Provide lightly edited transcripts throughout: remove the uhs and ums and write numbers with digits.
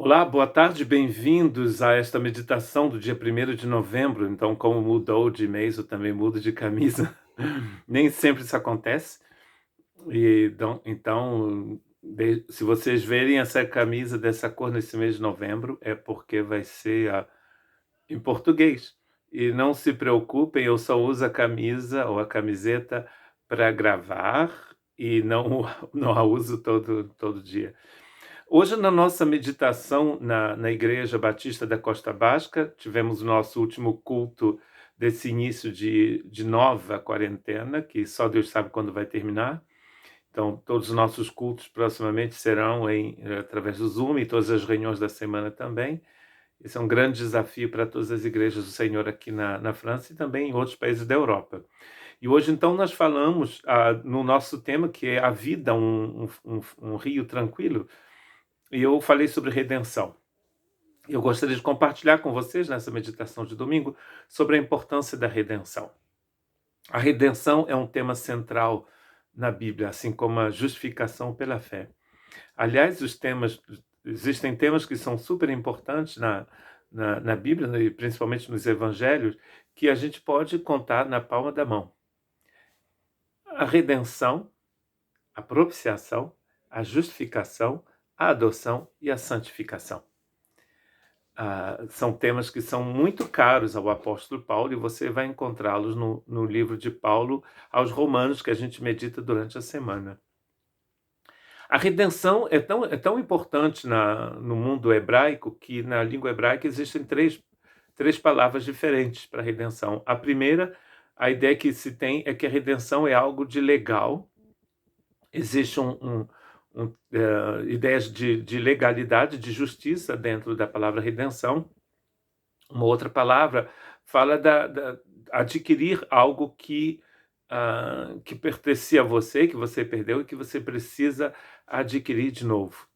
Olá, boa tarde, bem-vindos a esta meditação do dia 1º de novembro. Então, como mudou de mês, eu também mudo de camisa. Nem sempre isso acontece. Se vocês verem essa camisa dessa cor nesse mês de novembro, é porque vai ser em português. E não se preocupem, eu só uso a camisa ou a camiseta para gravar e não, não a uso todo dia. Hoje, na nossa meditação na Igreja Batista da Costa Basca, tivemos o nosso último culto desse início de nova quarentena, que só Deus sabe quando vai terminar. Então, todos os nossos cultos proximamente serão através do Zoom e todas as reuniões da semana também. Esse é um grande desafio para todas as igrejas do Senhor aqui na França e também em outros países da Europa. E hoje, então, nós falamos no nosso tema, que é a vida, um rio tranquilo, e eu falei sobre redenção. Eu gostaria de compartilhar com vocês, nessa meditação de domingo, sobre a importância da redenção. A redenção é um tema central na Bíblia, assim como a justificação pela fé. Aliás, existem temas que são super importantes na Bíblia, e principalmente nos evangelhos, que a gente pode contar na palma da mão. A redenção, a propiciação, a justificação, a adoção e a santificação. São temas que são muito caros ao apóstolo Paulo, e você vai encontrá-los no livro de Paulo aos Romanos, que a gente medita durante a semana. A redenção é tão importante no mundo hebraico, que na língua hebraica existem três palavras diferentes para redenção. A primeira, a ideia que se tem é que a redenção é algo de legal. Existe ideias de legalidade, de justiça dentro da palavra redenção. Uma outra palavra fala adquirir algo que pertencia a você, que você perdeu e que você precisa adquirir de novo.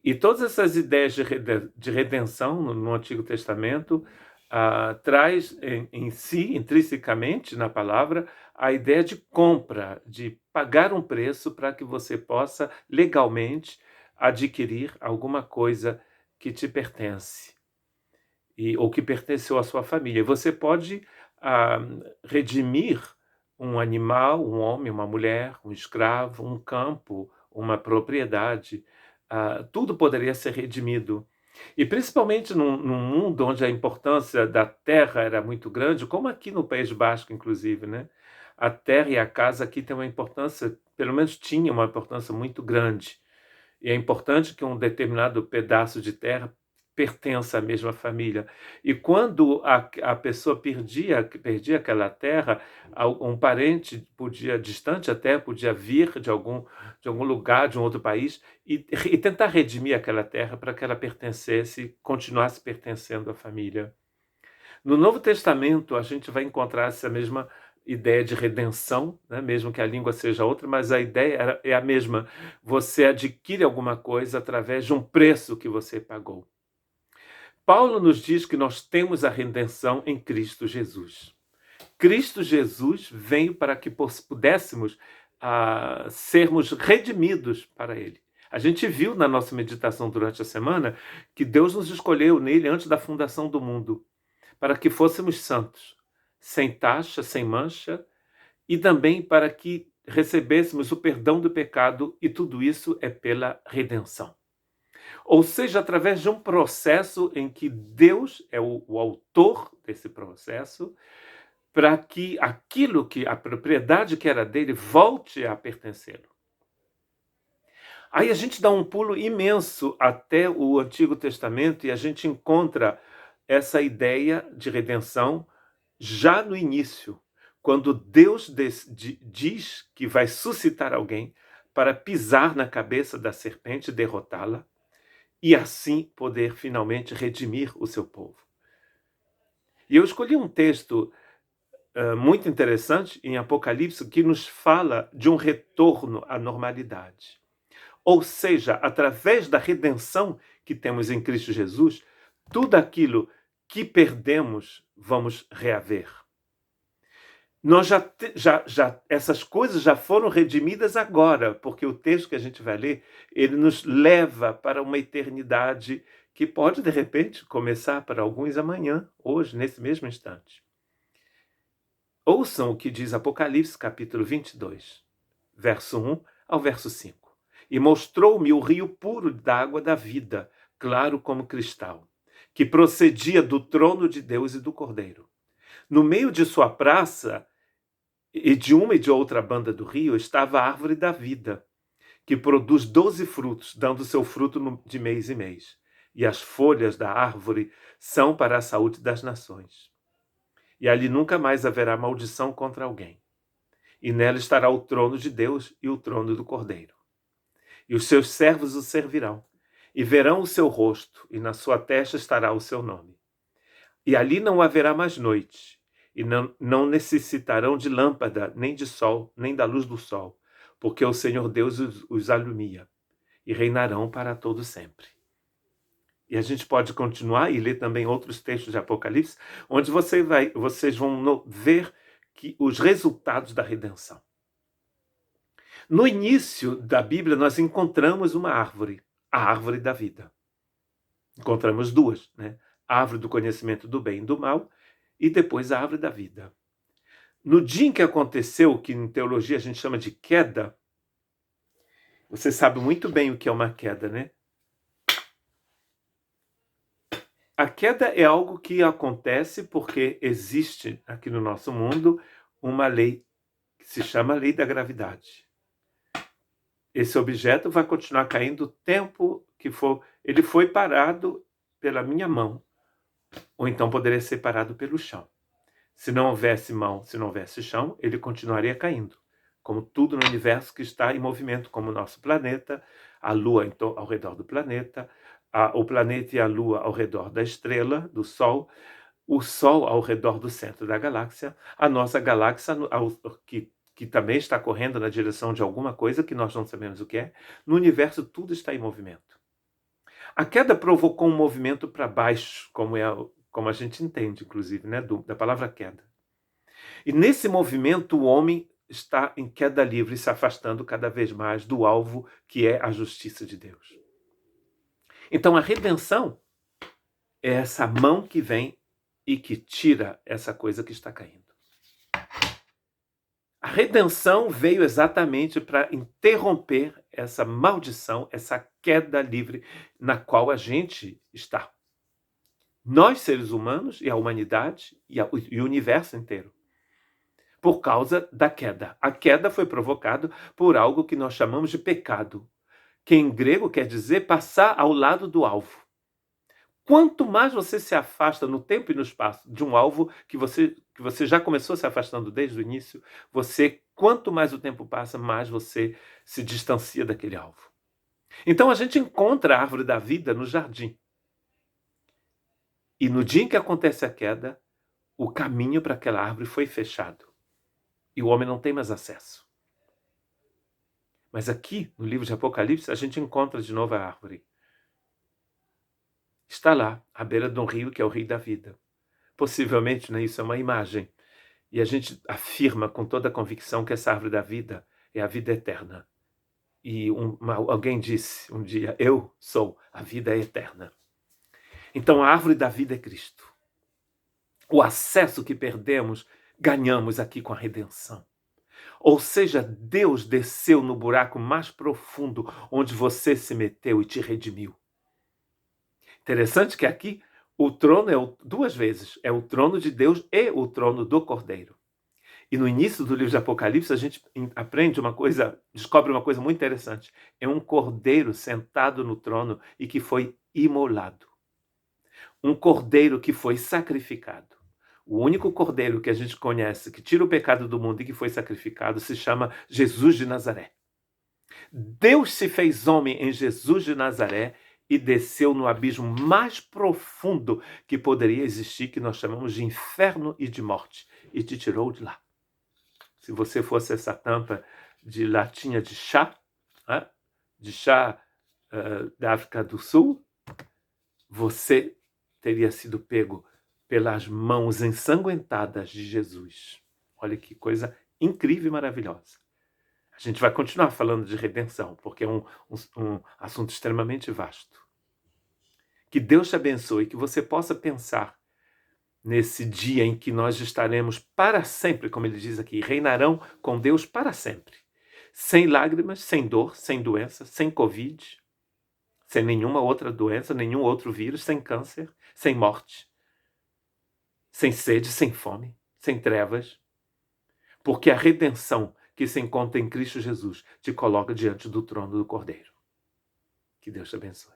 E todas essas ideias de redenção no Antigo Testamento traz em si, intrinsecamente na palavra, a ideia de compra, de pagar um preço para que você possa legalmente adquirir alguma coisa que te pertence, ou que pertenceu à sua família. Você pode redimir um animal, um homem, uma mulher, um escravo, um campo, uma propriedade. Tudo poderia ser redimido. E principalmente num mundo onde a importância da terra era muito grande, como aqui no País Basco, inclusive, né? A terra e a casa aqui têm uma importância, pelo menos tinha uma importância muito grande. E é importante que um determinado pedaço de terra pertença à mesma família. E quando a pessoa perdia aquela terra, um parente distante até, podia vir de algum lugar, de um outro país, e tentar redimir aquela terra para que ela continuasse pertencendo à família. No Novo Testamento, a gente vai encontrar essa mesma ideia de redenção, né? Mesmo que a língua seja outra, mas a ideia é a mesma. Você adquire alguma coisa através de um preço que você pagou. Paulo nos diz que nós temos a redenção em Cristo Jesus. Cristo Jesus veio para que pudéssemos sermos redimidos para Ele. A gente viu na nossa meditação durante a semana que Deus nos escolheu nele antes da fundação do mundo, para que fôssemos santos, sem taxa, sem mancha, e também para que recebêssemos o perdão do pecado, e tudo isso é pela redenção. Ou seja, através de um processo em que Deus é o autor desse processo, para que a propriedade que era dele, volte a pertencê-lo. Aí a gente dá um pulo imenso até o Antigo Testamento e a gente encontra essa ideia de redenção já no início, quando Deus diz que vai suscitar alguém para pisar na cabeça da serpente e derrotá-la, e assim poder finalmente redimir o seu povo. E eu escolhi um texto muito interessante em Apocalipse, que nos fala de um retorno à normalidade. Ou seja, através da redenção que temos em Cristo Jesus, tudo aquilo que perdemos, vamos reaver. nós essas coisas já foram redimidas agora, porque o texto que a gente vai ler, ele nos leva para uma eternidade que pode, de repente, começar para alguns amanhã, hoje, nesse mesmo instante. Ouçam o que diz Apocalipse, capítulo 22, verso 1 ao verso 5. E mostrou-me o rio puro d'água da vida, claro como cristal, que procedia do trono de Deus e do Cordeiro. No meio de sua praça, e de uma e de outra banda do rio, estava a árvore da vida, que produz 12 frutos, dando seu fruto de mês em mês. E as folhas da árvore são para a saúde das nações. E ali nunca mais haverá maldição contra alguém. E nela estará o trono de Deus e o trono do Cordeiro. E os seus servos o servirão, e verão o seu rosto, e na sua testa estará o seu nome. E ali não haverá mais noite, e não necessitarão de lâmpada, nem de sol, nem da luz do sol, porque o Senhor Deus os alumia, e reinarão para todo sempre. E a gente pode continuar e ler também outros textos de Apocalipse, onde vocês vão ver que os resultados da redenção. No início da Bíblia, nós encontramos uma árvore, a árvore da vida. Encontramos duas, né? A árvore do conhecimento do bem e do mal, e depois a árvore da vida. No dia em que aconteceu o que em teologia a gente chama de queda, você sabe muito bem o que é uma queda, né? A queda é algo que acontece porque existe aqui no nosso mundo uma lei que se chama lei da gravidade. Esse objeto vai continuar caindo o tempo que for. Ele foi parado pela minha mão, ou então poderia ser parado pelo chão. Se não houvesse mão, se não houvesse chão, ele continuaria caindo, como tudo no universo que está em movimento, como o nosso planeta, a Lua ao redor do planeta, o planeta e a Lua ao redor da estrela, do Sol, o Sol ao redor do centro da galáxia, a nossa galáxia, que também está correndo na direção de alguma coisa que nós não sabemos o que é. No universo, tudo está em movimento. A queda provocou um movimento para baixo, como a gente entende, inclusive, né, da palavra queda. E nesse movimento, o homem está em queda livre, se afastando cada vez mais do alvo que é a justiça de Deus. Então, a redenção é essa mão que vem e que tira essa coisa que está caindo. A redenção veio exatamente para interromper essa maldição, essa queda livre na qual a gente está. Nós, seres humanos, e a humanidade, e o universo inteiro. Por causa da queda. A queda foi provocada por algo que nós chamamos de pecado, que em grego quer dizer passar ao lado do alvo. Quanto mais você se afasta no tempo e no espaço de um alvo que você já começou se afastando desde o início, quanto mais o tempo passa, mais você se distancia daquele alvo. Então a gente encontra a árvore da vida no jardim. E no dia em que acontece a queda, o caminho para aquela árvore foi fechado. E o homem não tem mais acesso. Mas aqui, no livro de Apocalipse, a gente encontra de novo a árvore. Está lá, à beira de um rio que é o rio da vida. Possivelmente, né, isso é uma imagem. E a gente afirma com toda a convicção que essa árvore da vida é a vida eterna. E alguém disse um dia, eu sou a vida eterna. Então a árvore da vida é Cristo. O acesso que perdemos, ganhamos aqui com a redenção. Ou seja, Deus desceu no buraco mais profundo onde você se meteu e te redimiu. Interessante que aqui o trono é duas vezes. É o trono de Deus e o trono do Cordeiro. E no início do livro de Apocalipse a gente descobre uma coisa muito interessante. É um cordeiro sentado no trono e que foi imolado. Um cordeiro que foi sacrificado. O único cordeiro que a gente conhece que tira o pecado do mundo e que foi sacrificado se chama Jesus de Nazaré. Deus se fez homem em Jesus de Nazaré e desceu no abismo mais profundo que poderia existir, que nós chamamos de inferno e de morte, e te tirou de lá. Se você fosse essa tampa de latinha de chá, né? De chá da África do Sul, você teria sido pego pelas mãos ensanguentadas de Jesus. Olha que coisa incrível e maravilhosa. A gente vai continuar falando de redenção, porque é um assunto extremamente vasto. Que Deus te abençoe, que você possa pensar nesse dia em que nós estaremos para sempre, como ele diz aqui, reinarão com Deus para sempre. Sem lágrimas, sem dor, sem doença, sem Covid, sem nenhuma outra doença, nenhum outro vírus, sem câncer, sem morte, sem sede, sem fome, sem trevas. Porque a redenção que se encontra em Cristo Jesus te coloca diante do trono do Cordeiro. Que Deus te abençoe.